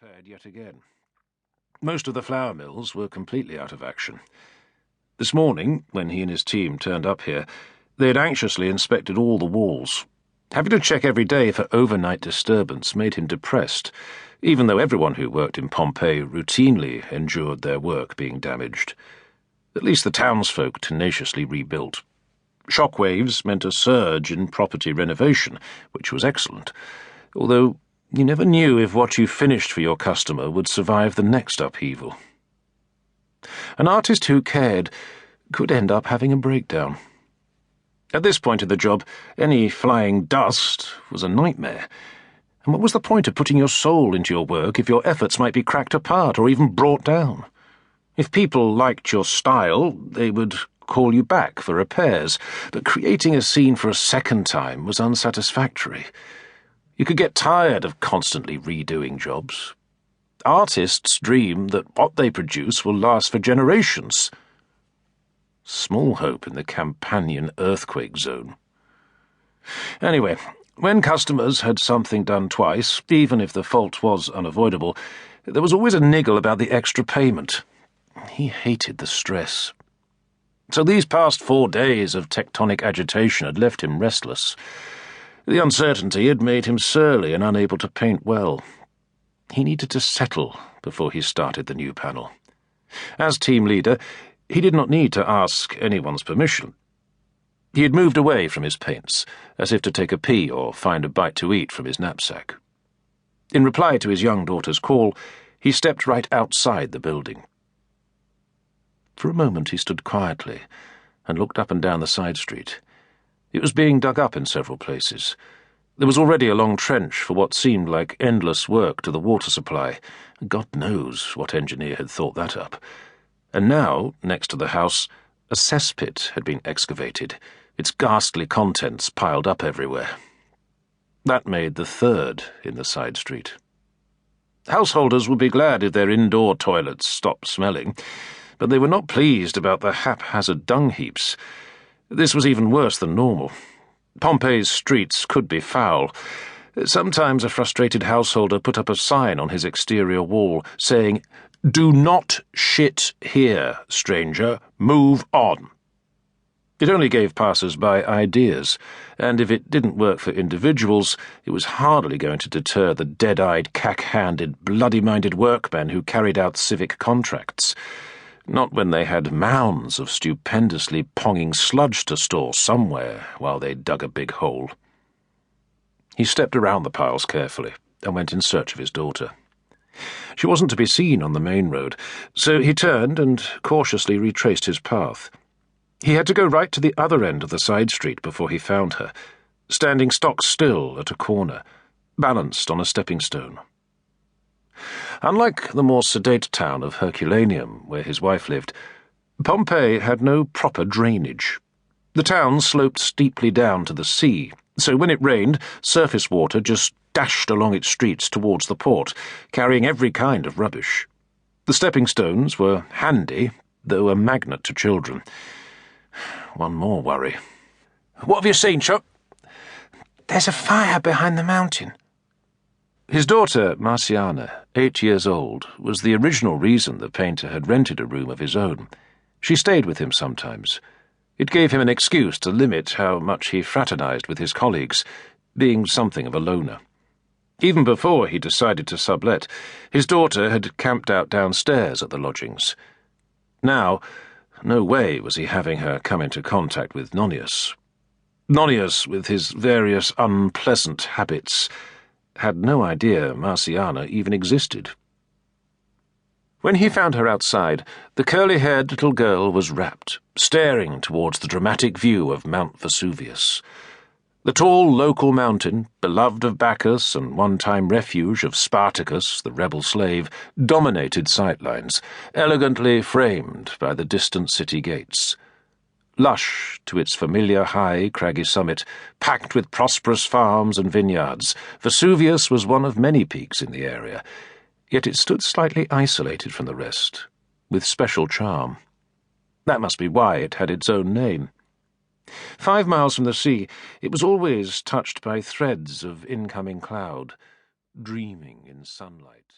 prepared yet again. Most of the flour mills were completely out of action. This morning, when he and his team turned up here, they had anxiously inspected all the walls. Having to check every day for overnight disturbance made him depressed, even though everyone who worked in Pompeii routinely endured their work being damaged. At least the townsfolk tenaciously rebuilt. Shockwaves meant a surge in property renovation, which was excellent, although you never knew if what you finished for your customer would survive the next upheaval. An artist who cared could end up having a breakdown. At this point of the job, any flying dust was a nightmare. And what was the point of putting your soul into your work if your efforts might be cracked apart or even brought down? If people liked your style, they would call you back for repairs, but creating a scene for a second time was unsatisfactory. You could get tired of constantly redoing jobs. Artists dream that what they produce will last for generations. Small hope in the Campanian earthquake zone. Anyway, when customers had something done twice, even if the fault was unavoidable, there was always a niggle about the extra payment. He hated the stress. So these past 4 days of tectonic agitation had left him restless. The uncertainty had made him surly and unable to paint well. He needed to settle before he started the new panel. As team leader, he did not need to ask anyone's permission. He had moved away from his paints, as if to take a pee or find a bite to eat from his knapsack. In reply to his young daughter's call, he stepped right outside the building. For a moment he stood quietly and looked up and down the side street. It was being dug up in several places. There was already a long trench for what seemed like endless work to the water supply. God knows what engineer had thought that up. And now, next to the house, a cesspit had been excavated, its ghastly contents piled up everywhere. That made the third in the side street. Householders would be glad if their indoor toilets stopped smelling, but they were not pleased about the haphazard dung heaps. This was even worse than normal. Pompeii's streets could be foul. Sometimes a frustrated householder put up a sign on his exterior wall saying, "Do not shit here, stranger. Move on." It only gave passers-by ideas, and if it didn't work for individuals, it was hardly going to deter the dead-eyed, cack-handed, bloody-minded workmen who carried out civic contracts. Not when they had mounds of stupendously ponging sludge to store somewhere while they dug a big hole. He stepped around the piles carefully and went in search of his daughter. She wasn't to be seen on the main road, so he turned and cautiously retraced his path. He had to go right to the other end of the side street before he found her, standing stock still at a corner, balanced on a stepping stone. Unlike the more sedate town of Herculaneum, where his wife lived, Pompeii had no proper drainage. The town sloped steeply down to the sea, so when it rained, surface water just dashed along its streets towards the port, carrying every kind of rubbish. The stepping stones were handy, though a magnet to children. One more worry. "What have you seen, Chuck?" "There's a fire behind the mountain." His daughter, Marciana, 8 years old, was the original reason the painter had rented a room of his own. She stayed with him sometimes. It gave him an excuse to limit how much he fraternized with his colleagues, being something of a loner. Even before he decided to sublet, his daughter had camped out downstairs at the lodgings. Now, no way was he having her come into contact with Nonius. Nonius, with his various unpleasant habits, had no idea Marciana even existed. When he found her outside, the curly-haired little girl was rapt, staring towards the dramatic view of Mount Vesuvius. The tall local mountain, beloved of Bacchus and one-time refuge of Spartacus, the rebel slave, dominated sightlines, elegantly framed by the distant city gates. Lush to its familiar high, craggy summit, packed with prosperous farms and vineyards, Vesuvius was one of many peaks in the area, yet it stood slightly isolated from the rest, with special charm. That must be why it had its own name. 5 miles from the sea, it was always touched by threads of incoming cloud, dreaming in sunlight.